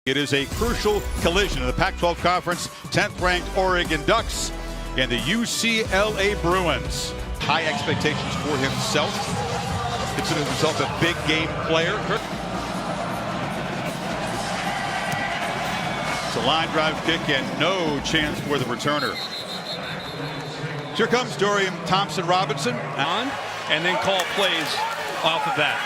It is a crucial collision in the Pac-12 Conference. 10th-ranked Oregon Ducks and the UCLA Bruins. High expectations for himself. Considers himself a big game player. It's a line drive kick and no chance for the returner. Here comes Dorian Thompson-Robinson. On and then call plays off of that.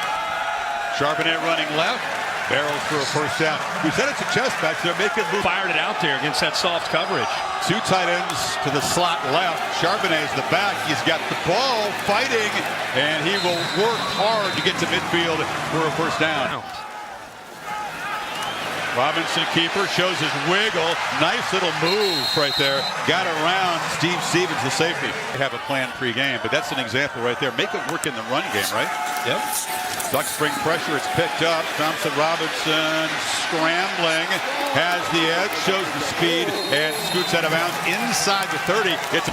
Charbonnet running left. Barrels for a first down. We said it's a chess match. They're making moves. Fired it out there against that soft coverage. Two tight ends to the slot left. Charbonnet's the back. He's got the ball fighting, and he will work hard to get to midfield for a first down. Robinson, keeper, shows his wiggle. Nice little move right there. Got around Steve Stevens, the safety. They have a plan pre-game, but that's an example right there. Make it work in the run game, right? Yep. Ducks bring pressure. It's picked up. Thompson-Robinson scrambling. Has the edge, shows the speed, and scoots out of bounds inside the 30. It's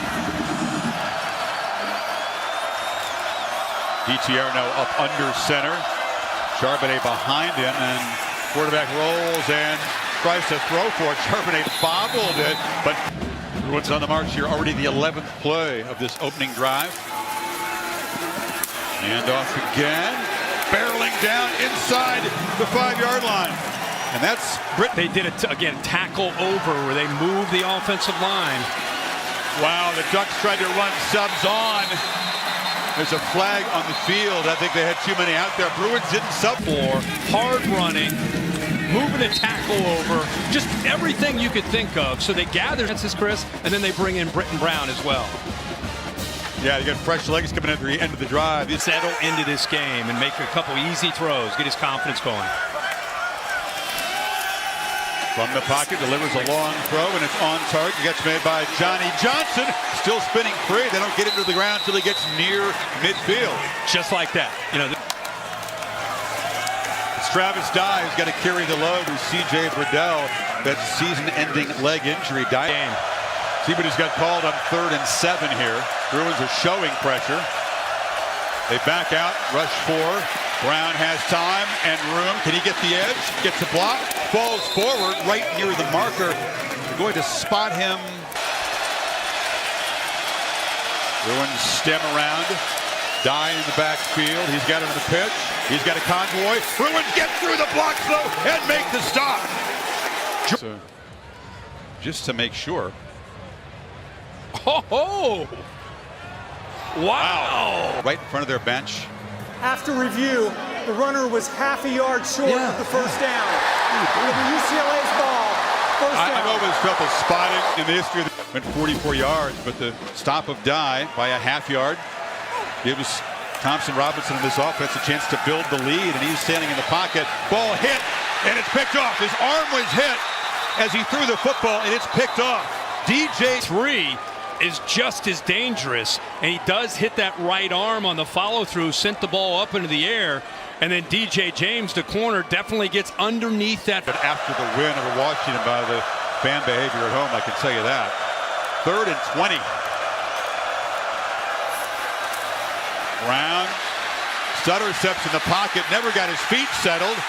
DTR now up under center. Charbonnet behind him, and quarterback rolls and tries to throw for it. Charbonnet bobbled it, but Bruins on the march here. Already the 11th play of this opening drive. And off again. Barreling down inside the 5-yard line. And that's Britt. They did it again, tackle over where they moved the offensive line. Wow, the Ducks tried to run subs on. There's a flag on the field. I think they had too many out there. Bruins didn't sub. Hard running, moving a tackle over, just everything you could think of. So they gather Chris, and then they bring in Britton Brown as well. Yeah, you got fresh legs coming in at the end of the drive. Settle into this game and make a couple easy throws, get his confidence going. From the pocket, delivers a long throw, and it's on target. Gets made by Johnny Johnson. Still spinning free. They don't get him to the ground until he gets near midfield. Just like that. You know. It's Travis Dye who's got to carry the load with C.J. Burdell. That season-ending leg injury. Dye. See what he's got called on 3rd and 7 here. Bruins are showing pressure. They back out, rush 4. Brown has time and room. Can he get the edge? Gets a block. Falls forward right near the marker. They're going to spot him. Bruins stem around. Dye in the backfield. He's got him in the pitch. He's got a convoy. Bruins get through the blocks though and make the stop. So, just to make sure. Oh! Wow! Right in front of their bench. After review, the runner was half a yard short of the first down. It'll be UCLA's ball. First down. I've always felt the spotting in the history of the went 44 yards, but the stop of Dye by a half yard gives Thompson-Robinson in this offense a chance to build the lead, and he's standing in the pocket. Ball hit, and it's picked off. His arm was hit as he threw the football, and it's picked off. DJ 3 is just as dangerous, and he does hit that right arm on the follow-through, sent the ball up into the air, and then DJ James, the corner, definitely gets underneath that. But after the win over Washington by the fan behavior at home, I can tell you that. 3rd and 20. Brown, stutter steps in the pocket, never got his feet settled.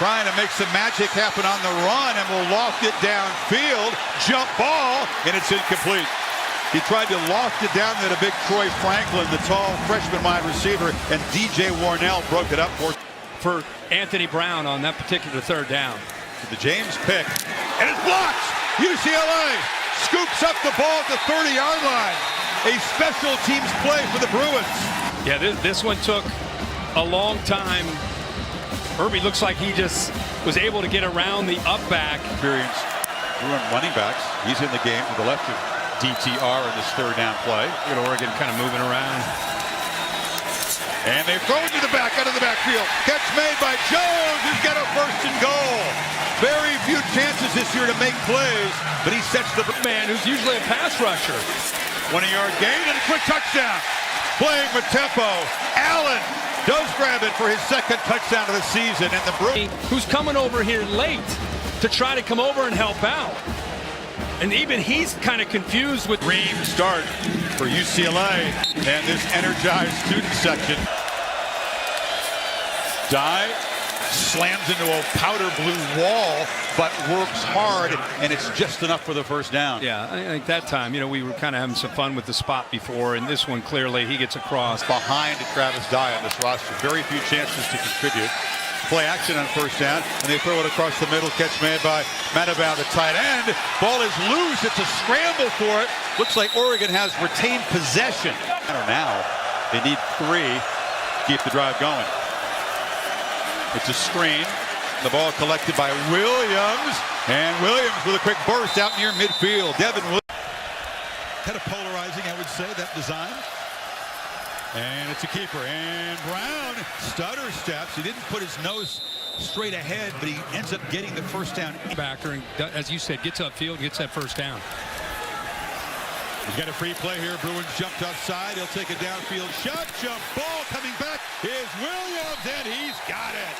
Trying to make some magic happen on the run, and will loft it downfield. Jump ball, and it's incomplete. He tried to loft it down to the big Troy Franklin, the tall freshman wide receiver, and DJ Warnell broke it up for Anthony Brown on that particular 3rd down. The James pick, and it's blocked. UCLA scoops up the ball at the 30-yard line. A special teams play for the Bruins. Yeah, this one took a long time. Irby looks like he just was able to get around the up back. Experienced Bruin running backs. He's in the game to the left of DTR in this 3rd down play. Look at Oregon kind of moving around. And they throw it to the back, out of the backfield. Catch made by Jones, who's got a 1st and goal. Very few chances this year to make plays, but he sets the man who's usually a pass rusher. 20-yard gain and a quick touchdown. Playing with tempo. Allen does grab it for his 2nd touchdown of the season, and the Bruins, who's coming over here late to try to come over and help out. And even he's kind of confused with Ream start for UCLA and this energized student section. Dye slams into a powder blue wall, but works hard, and it's just enough for the first down. Yeah, I think that time, we were kind of having some fun with the spot before, and this one clearly he gets across. Behind Travis Dye on this roster, very few chances to contribute. Play action on first down, and they throw it across the middle. Catch made by Manavau, the tight end. Ball is loose. It's a scramble for it. Looks like Oregon has retained possession. Now they need 3 to keep the drive going. It's a screen. The ball collected by Williams, and Williams with a quick burst out near midfield. Devin Williams. Kind of polarizing, I would say, that design. And it's a keeper, and Brown stutter steps. He didn't put his nose straight ahead, but he ends up getting the first down. Backer, and as you said, gets upfield, gets that first down. He's got a free play here. Bruins jumped offside. He'll take a downfield shot. Jump ball coming back is Williams, and he's got it.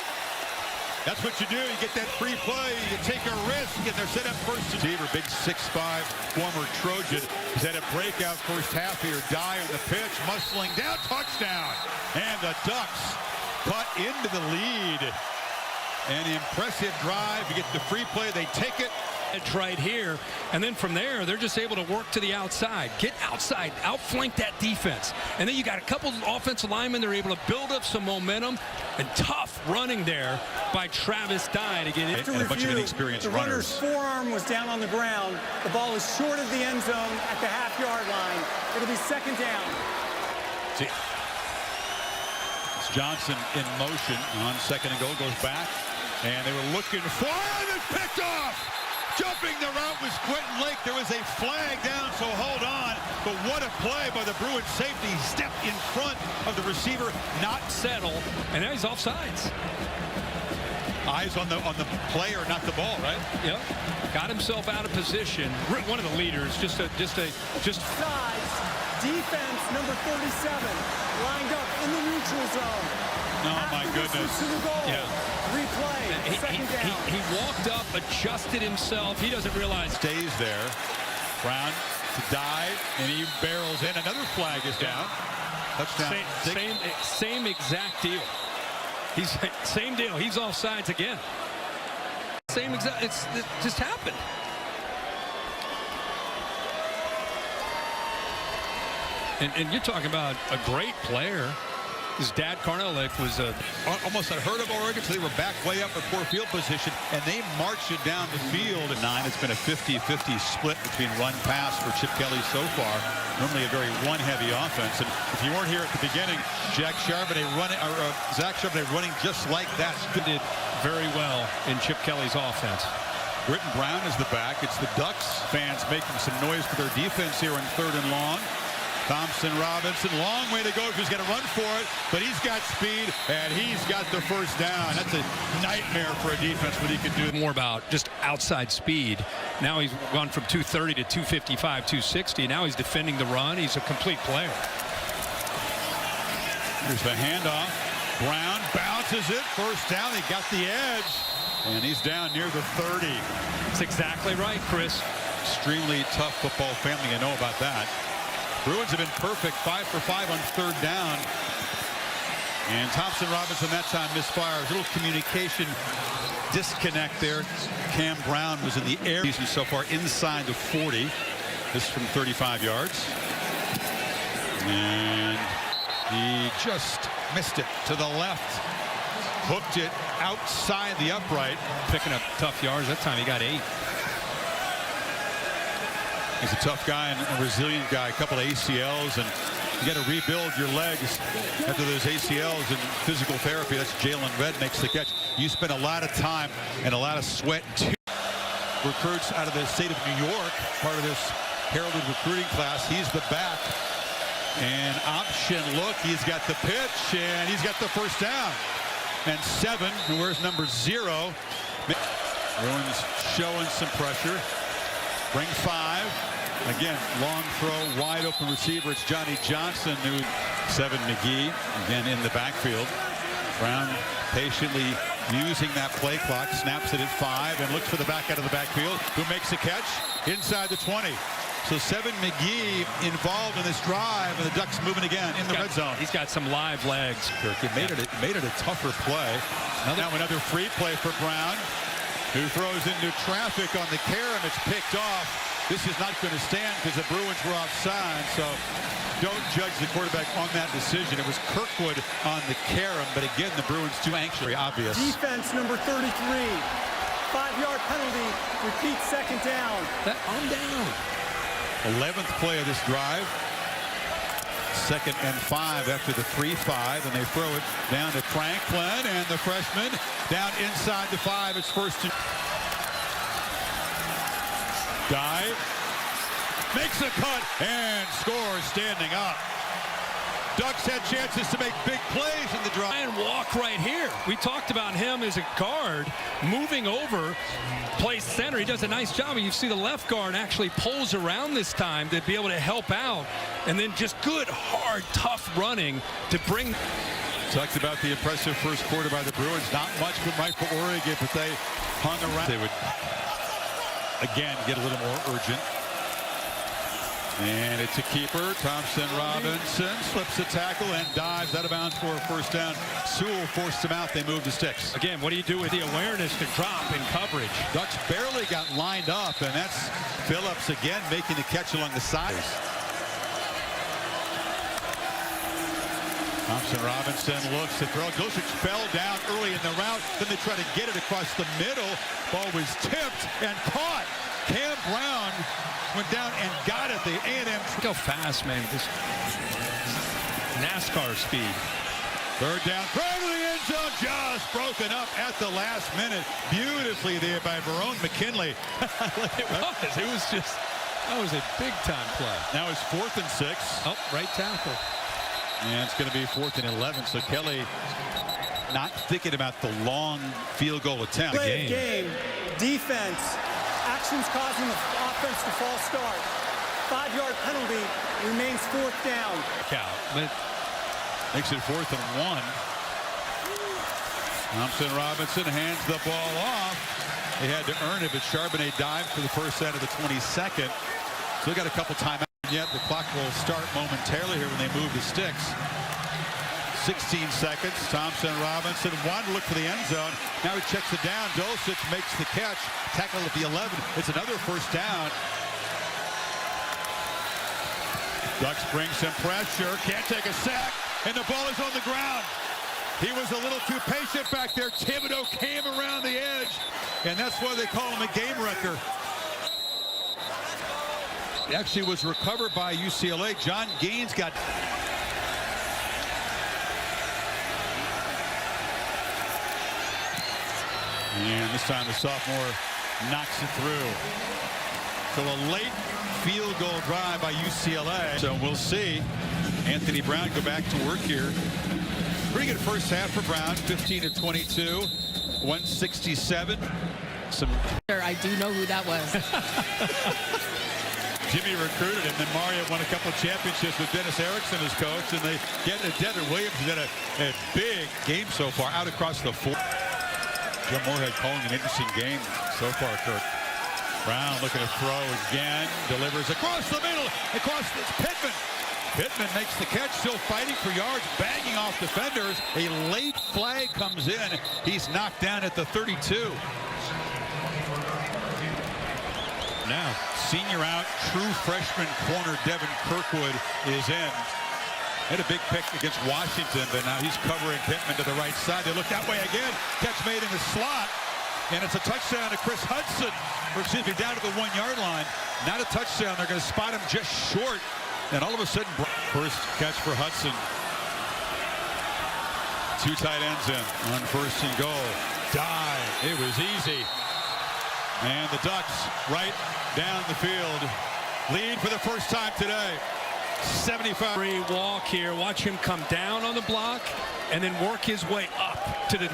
That's what you do. You get that free play. You take a risk, and they're set up first receiver. Big 6'5" former Trojan. He's had a breakout first half here. Dye on the pitch, muscling down, touchdown. And the Ducks cut into the lead. An impressive drive. You get the free play. They take it. It's right here, and then from there they're just able to work to the outside, get outside, outflank that defense, and then you got a couple of offensive linemen. They're able to build up some momentum, and tough running there by Travis Dye to get it. And a bunch of inexperienced the runner's runners. forearm was down on the ground. The ball is short of the end zone at the half-yard line. It'll be second down. See, it's Johnson in motion on second and goal, goes back, and they were looking for it, and picked off. Jumping the route was Quentin Lake. There was a flag down, so hold on. But what a play by the Bruins safety. Step in front of the receiver, not Settle, and now he's offsides. eyes on the player, not the ball, right? Yep, got himself out of position. One of the leaders, just Sides, defense number 37, lined up in the neutral zone. Oh, my goodness. To the goal. Yeah. Replay, second down. He walked up, adjusted himself. He doesn't realize. Stays there. Brown to dive, and he barrels in. Another flag is down. Touchdown. Same exact deal. Same deal. He's offsides again. Same exact. It just happened. And you're talking about a great player. His dad, Carnellick, was almost unheard of Oregon, so they were back way up in poor field position, and they marched it down the field. At 9, it's been a 50-50 split between run-pass for Chip Kelly so far. Normally a very one-heavy offense. And if you weren't here at the beginning, Zach Charbonnet running just like that. did very well in Chip Kelly's offense. Britton Brown is the back. It's the Ducks fans making some noise for their defense here in 3rd and long. Thompson Robinson, long way to go if he's going to run for it, but he's got speed, and he's got the first down. That's a nightmare for a defense, what he can do. More about just outside speed. Now he's gone from 230 to 255, 260. Now he's defending the run. He's a complete player. Here's the handoff. Brown bounces it. First down. He got the edge, and he's down near the 30. That's exactly right, Chris. Extremely tough football family. I know about that. Bruins have been perfect, 5 for 5 on 3rd down. And Thompson Robinson that time misfires. Little communication disconnect there. Cam Brown was in the air so far inside the 40. This from 35 yards. And he just missed it to the left. Hooked it outside the upright. Picking up tough yards. That time he got 8. He's a tough guy and a resilient guy. A couple of ACLs, and you got to rebuild your legs after those ACLs and physical therapy. That's Jalen Red makes the catch. You spend a lot of time and a lot of sweat. 2 recruits out of the state of New York, part of this heralded recruiting class. He's the back. And option look, he's got the pitch, and he's got the first down. And 7, who wears number 0. Bruins showing some pressure. Bring 5. Again, long throw, wide open receiver. It's Johnny Johnson, who 7 McGee, again in the backfield. Brown patiently using that play clock, snaps it at 5 and looks for the back out of the backfield, who makes the catch inside the 20. So Seven McGee involved in this drive, and the Ducks moving again in the red zone. He's got some live legs. It made it a tougher play. Now another free play for Brown, who throws into traffic on the carom. It's picked off. This is not going to stand because the Bruins were offside. So don't judge the quarterback on that decision. It was Kirkwood on the carom, but again, the Bruins too anxious. Very obvious. Defense number 33. 5-yard penalty. Repeat second down. I'm down. 11th play of this drive. 2nd and 5 after the 3-5, and they throw it down to Franklin, and the freshman down inside the 5. It's first and dive, makes a cut, and scores standing up. Ducks had chances to make big plays in the drive. And walk right here. We talked about him as a guard, moving over, plays center. He does a nice job. And you see the left guard actually pulls around this time to be able to help out. And then just good, hard, tough running to bring. Talked about the impressive first quarter by the Bruins. Not much from Michael Oregon, but they hung around. They would, again, get a little more urgent. And it's a keeper. Thompson Robinson slips the tackle and dives out of bounds for a first down. Sewell forced him out. They moved to sticks. Again, what do you do with the awareness to drop in coverage? Ducks barely got lined up, and that's Phillips again making the catch along the sides. Thompson Robinson looks to throw. Gosich fell down early in the route. Then they try to get it across the middle. Ball was tipped and caught. Cam Brown went down and got it. The A&M. Go fast, man. Just NASCAR speed. Third down. Throw to the end zone. Just broken up at the last minute. Beautifully there by Verone McKinley. It was just, that was a big-time play. Now it's 4th and 6. Oh, right tackle. And it's going to be 4th and 11. So Kelly not thinking about the long field goal attempt. Play of game. Defense. Actions causing the offense to false start. 5-yard penalty. Remains 4th down. Makes it 4th and 1. Thompson Robinson hands the ball off. They had to earn it, but Charbonnet dived for the first out of the 22nd. Still got a couple timeouts yet. The clock will start momentarily here when they move the sticks. 16 seconds. Thompson Robinson wanted to look for the end zone. Now he checks it down. Dulcich makes the catch. Tackle at the 11. It's another first down. Ducks bring some pressure. Can't take a sack. And the ball is on the ground. He was a little too patient back there. Thibodeau came around the edge. And that's why they call him a game wrecker. It actually was recovered by UCLA. John Gaines got... And this time the sophomore knocks it through. So a late field goal drive by UCLA. So we'll see Anthony Brown go back to work here. Pretty good first half for Brown. 15 of 22, 167. I do know who that was. Jimmy recruited him, then Mario won a couple of championships with Dennis Erickson as coach, and they get it. Desert Williams has had a big game so far, out across the 4. Joe Moorhead calling an interesting game so far, Kirk. Brown looking to throw again, delivers across the middle, across this Pittman. Pittman makes the catch, still fighting for yards, banging off defenders. A late flag comes in. He's knocked down at the 32. Now, senior out, true freshman corner Devin Kirkwood is in. Had a big pick against Washington, but now he's covering Pittman to the right side. They look that way again. Catch made in the slot. And it's a touchdown to Chris Hudson. Or excuse me, down to the 1-yard line. Not a touchdown. They're going to spot him just short. And all of a sudden, first catch for Hudson. 2 tight ends in on 1st and goal. Dive. It was easy. And the Ducks right down the field. Lead for the first time today. 75. Free walk here. Watch him come down on the block and then work his way up to the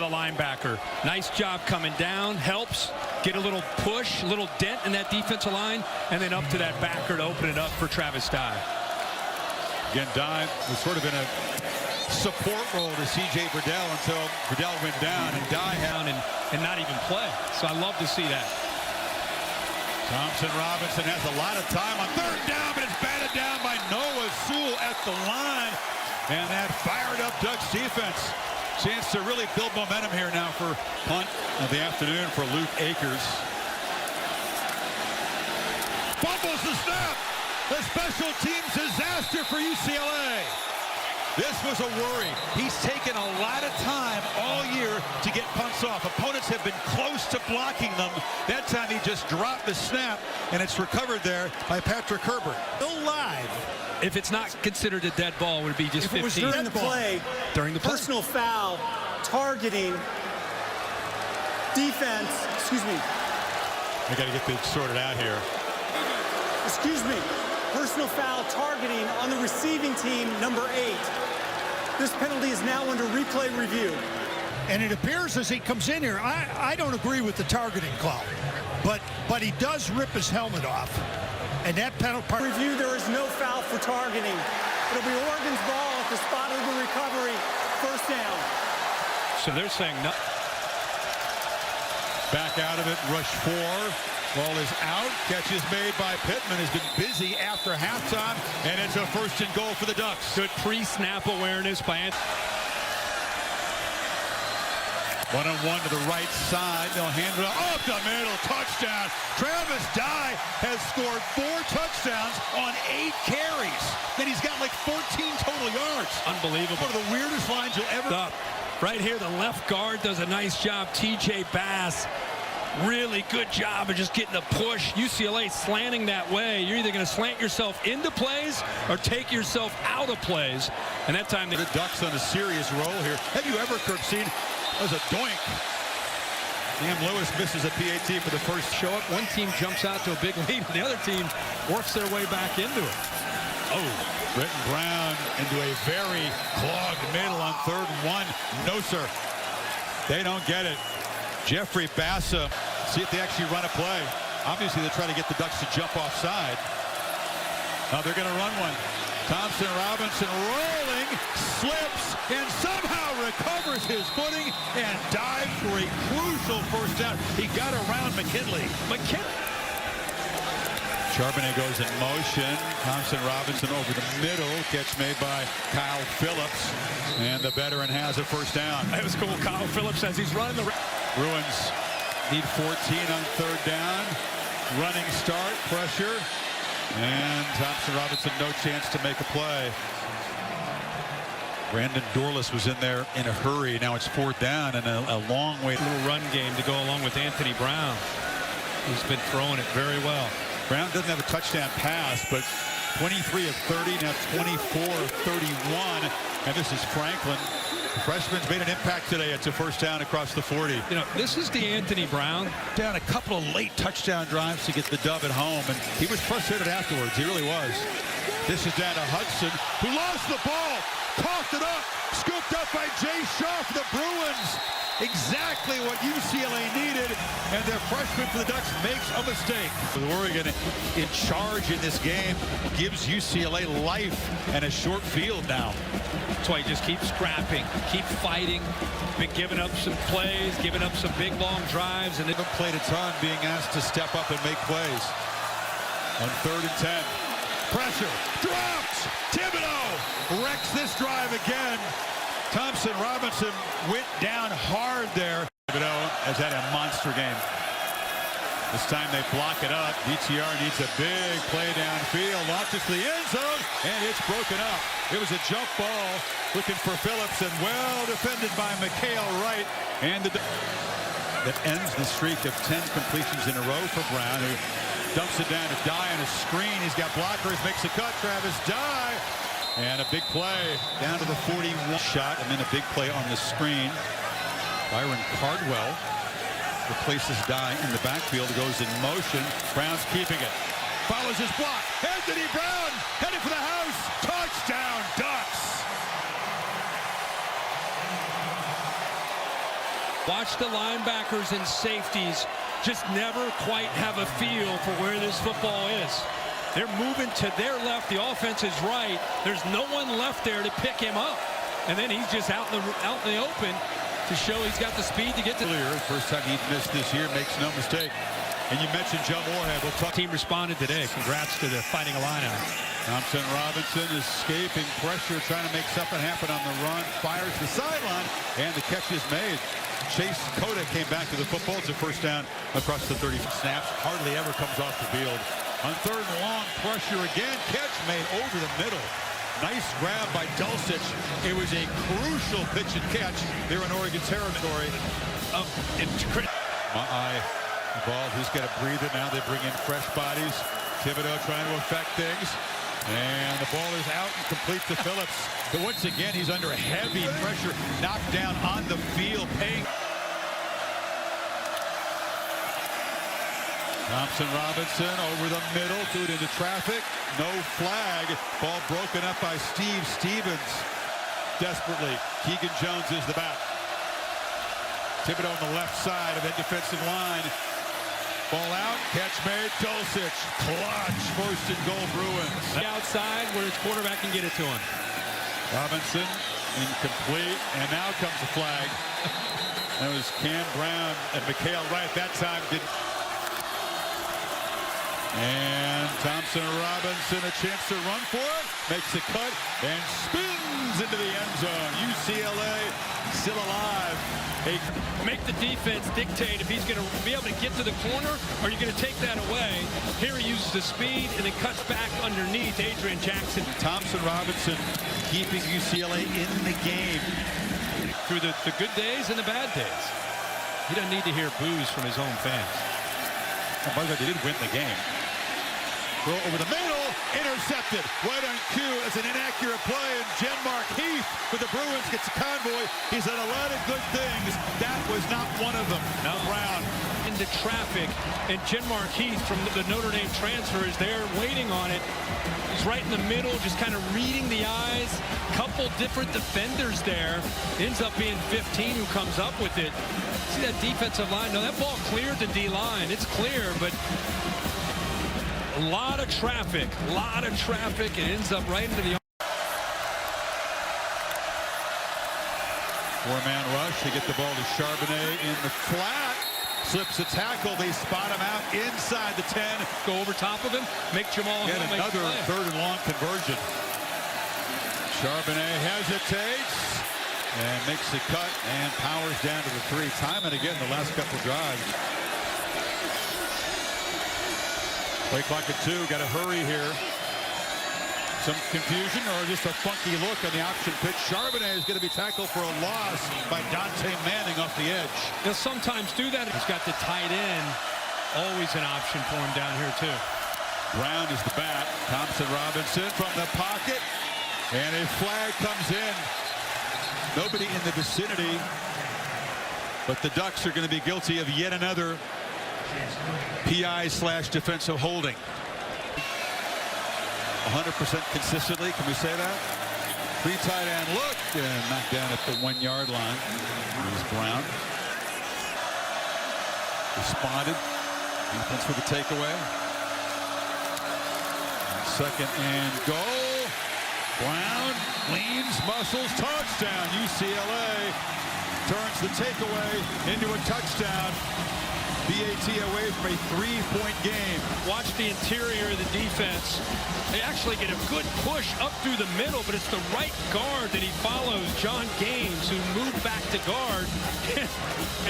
linebacker. Nice job coming down. Helps get a little push, a little dent in that defensive line, and then up to that backer to open it up for Travis Dye. Again, Dye was sort of in a support role to C.J. Burdell until Burdell went down and Dye down and not even play. So I love to see that. Thompson Robinson has a lot of time on third down, but it's batted down by Noah Sewell at the line. And that fired up Ducks defense. Chance to really build momentum here now for punt of the afternoon for Luke Akers. Fumbles the snap. The special teams disaster for UCLA. This was a worry. He's taken a lot of time all year to get punts off. Opponents have been close to blocking them. That time he just dropped the snap, and it's recovered there by Patrick Herbert. Still live. If it's not considered a dead ball, would it be just 15? If it was during the play, personal foul, targeting, defense, excuse me. I got to get this sorted out here. Excuse me. Personal foul targeting on the receiving team, number 8. This penalty is now under replay review. And it appears as he comes in here, I don't agree with the targeting call, but he does rip his helmet off. And that penalty review, there is no foul for targeting. It'll be Oregon's ball at the spot of the recovery. First down. So they're saying no. Back out of it, rush 4. Ball is out. Catch is made by Pittman. Has been busy after halftime, and it's a first and goal for the Ducks. Good pre-snap awareness by Anthony. One-on-one to the right side. They'll hand it up the middle. Touchdown. Travis Dye has scored 4 touchdowns on 8 carries. Then he's got like 14 total yards. Unbelievable. One of the weirdest lines you'll ever. Right here, the left guard does a nice job. TJ Bass. Really good job of just getting the push. UCLA slanting that way. You're either going to slant yourself into plays or take yourself out of plays. And that time the Ducks on a serious roll here. Have you ever, Kirk, seen as a doink? Cam Lewis misses a PAT for the first show up. One team jumps out to a big lead, and the other team works their way back into it. Oh, Britton Brown into a very clogged middle on 3rd and 1. No, sir. They don't get it. Jeffrey Bassa, see if they actually run a play. Obviously, they're trying to get the Ducks to jump offside. Now they're going to run one. Thompson Robinson rolling, slips, and somehow recovers his footing and dives for a crucial first down. He got around McKinley. Charbonnet goes in motion. Thompson Robinson over the middle. Catch made by Kyle Phillips. And the veteran has a first down. That was cool. Kyle Phillips as he's running the... Bruins need 14 on 3rd down. Running start, pressure. And Thompson Robinson, no chance to make a play. Brandon Dorless was in there in a hurry. Now it's 4th down and a long way. Little run game to go along with Anthony Brown. He's been throwing it very well. Brown doesn't have a touchdown pass, but 23 of 30, now 24 of 31. And this is Franklin. The freshman's made an impact today. It's a first down across the 40. You know, this is the Anthony Brown. Down a couple of late touchdown drives to get the dub at home, and he was frustrated afterwards. He really was. This is down to Hudson, who lost the ball, coughed it up, scooped up by Jay Shaw for the Bruins. Exactly what UCLA needed, and their freshman for the Ducks makes a mistake. With Oregon in charge in this game, gives UCLA life and a short field now. That's why he just keeps scrapping, keep fighting. Been giving up some plays, giving up some big long drives, and they've played a ton, being asked to step up and make plays. On 3rd and 10, pressure, drops. Thibodeau wrecks this drive again. Thompson Robinson went down hard there. Thibodeau has had a monster game. This time they block it up. DTR needs a big play downfield. Launches to the end zone, and it's broken up. It was a jump ball looking for Phillips, and well defended by Mikhail Wright. And that ends the streak of 10 completions in a row for Brown, who dumps it down to Dye on a screen. He's got blockers, makes a cut. Travis Dye. And a big play down to the 41 shot, and then a big play on the screen. Byron Cardwell replaces Dye in the backfield, goes in motion. Brown's keeping it. Follows his block. Anthony Brown headed for the house. Touchdown, Ducks. Watch the linebackers and safeties just never quite have a feel for where this football is. They're moving to their left. The offense is right. There's no one left there to pick him up. And then he's just out in the open to show he's got the speed to get to. First time he's missed this year, makes no mistake. And you mentioned Joe Moorhead. We'll talk. Team responded today. Congrats to the Fighting Illini. Thompson Robinson escaping pressure, trying to make something happen on the run. Fires the sideline, and the catch is made. Chase Cota came back to the football. It's a first down across the 30 snaps. Hardly ever comes off the field. On third and long, pressure again. Catch made over the middle. Nice grab by Dulcich. It was a crucial pitch and catch there in Oregon territory. Involved. He's got to breathe it now. They bring in fresh bodies. Thibodeau trying to affect things. And the ball is out and complete to Phillips. But once again, he's under heavy pressure. Knocked down on the field. Thompson Robinson over the middle. Threw it into traffic. No flag. Ball broken up by Steve Stevens. Desperately. Keegan Jones is the back. Thibodeau on the left side of that defensive line. Ball out, catch made, Dulcich, clutch, first and goal Bruins. The outside where his quarterback can get it to him. Robinson, incomplete, and now comes the flag. That was Cam Brown and Mikhail Wright that time. And Thompson Robinson, a chance to run for it, makes a cut, and spins into the end zone. UCLA still alive. Make the defense dictate if he's going to be able to get to the corner, or you're going to take that away. Here he uses the speed and then cuts back underneath Adrian Jackson. Thompson Robinson keeping UCLA in the game. Through the good days and the bad days. He doesn't need to hear boos from his own fans. And by the way, they did win the game. Throw over the middle, intercepted. Right on cue as an inaccurate play, and Genmark Heath for the Bruins gets a convoy. He's done a lot of good things. That was not one of them. Now Brown into traffic, and Genmark Heath from the Notre Dame transfer is there waiting on it. He's right in the middle, just kind of reading the eyes. Couple different defenders there. Ends up being 15 who comes up with it. See that defensive line? No, that ball cleared the D-line. It's clear, but a lot of traffic. It ends up right into the... Four-man rush. They get the ball to Charbonnet in the flat. Slips a tackle. They spot him out inside the 10. Go over top of him. Make Jamal Get Hill make another play. third and long conversion. Charbonnet hesitates and makes the cut and powers down to the 3. Time and again the last couple drives. Play clock at 2. Got to hurry here. Some confusion or just a funky look on the option pitch. Charbonnet is going to be tackled for a loss by Dante Manning off the edge. They'll sometimes do that. He's got the tight end. Always an option for him down here, too. Brown is the back. Thompson Robinson from the pocket. And a flag comes in. Nobody in the vicinity. But the Ducks are going to be guilty of yet another PI/defensive holding. 100% consistently, can we say that? 3 tight end look and knocked down at the 1-yard line. Here's Brown. Responded. Defense for the takeaway. Second and goal. Brown leans, muscles, touchdown. UCLA turns the takeaway into a touchdown. BAT away from a 3-point game. Watch the interior of the defense. They actually get a good push up through the middle, but it's the right guard that he follows, John Gaines, who moved back to guard.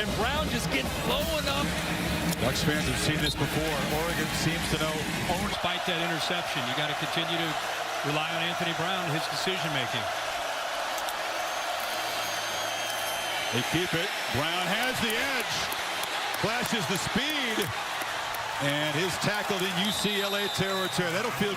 And Brown just gets low enough. Ducks fans have seen this before. Oregon seems to know. Despite that interception, you got to continue to rely on Anthony Brown and his decision-making. They keep it. Brown has the edge. Flashes the speed, and is tackled in UCLA territory. That'll feel.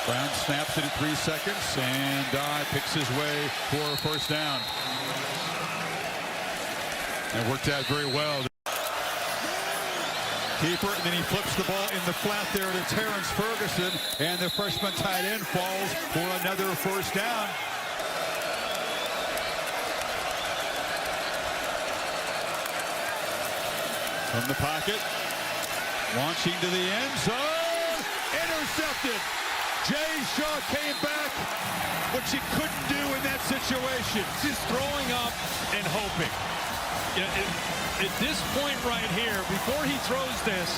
Brown snaps it at 3 seconds, and Dye picks his way for a first down. It worked out very well. Keeper, and then he flips the ball in the flat there to Terrence Ferguson, and the freshman tight end falls for another first down. From the pocket, launching to the end zone, intercepted. Jay Shaw came back, which he couldn't do in that situation. He's throwing up and hoping. At this point right here, before he throws this,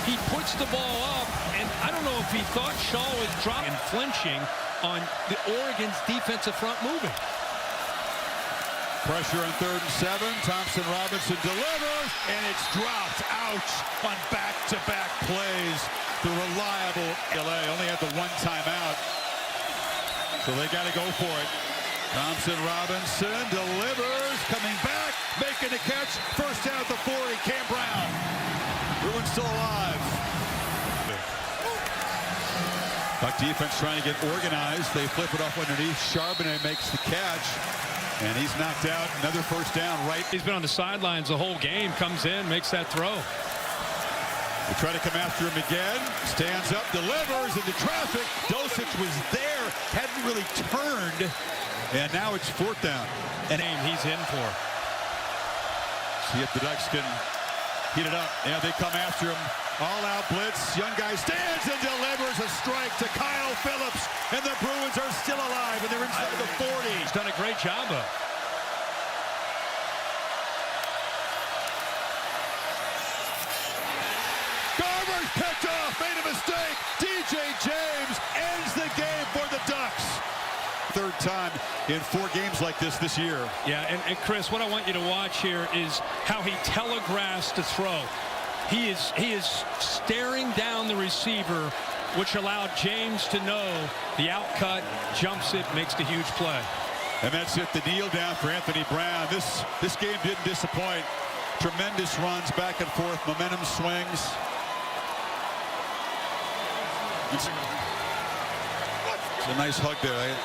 he puts the ball up, and I don't know if he thought Shaw was dropping and flinching on the Oregon's defensive front moving. Pressure on 3rd and 7. Thompson Robinson delivers, and it's dropped. Ouch on back-to-back plays. The reliable UCLA only had the one timeout, so they got to go for it. Thompson Robinson delivers, coming back, making the catch. First down at the 40. Cam Brown. Bruins still alive. Buck defense trying to get organized. They flip it off underneath. Charbonnet makes the catch, and he's knocked out. Another first down right. He's been on the sidelines the whole game. Comes in, makes that throw. They try to come after him again. Stands up, delivers into traffic. Dosich was there, hadn't really turned, and now it's 4th down. And aim he's in for. See if the Ducks can heat it up. Yeah, they come after him. All-out blitz. Young guy stands and delivers a strike to Kyle Phillips, and the Bruins are still alive, and they're inside the 40. He's done a great job of. Garber's picked off, made a mistake. DJ James ends the game for the Ducks. 3rd time in 4 games like this year. Yeah, and Chris, what I want you to watch here is how he telegraphs the throw. He is staring down the receiver, which allowed James to know the outcut, jumps it, makes the huge play. And that's it, the kneel down for Anthony Brown. This game didn't disappoint. Tremendous runs back and forth, momentum swings. It's a nice hug there.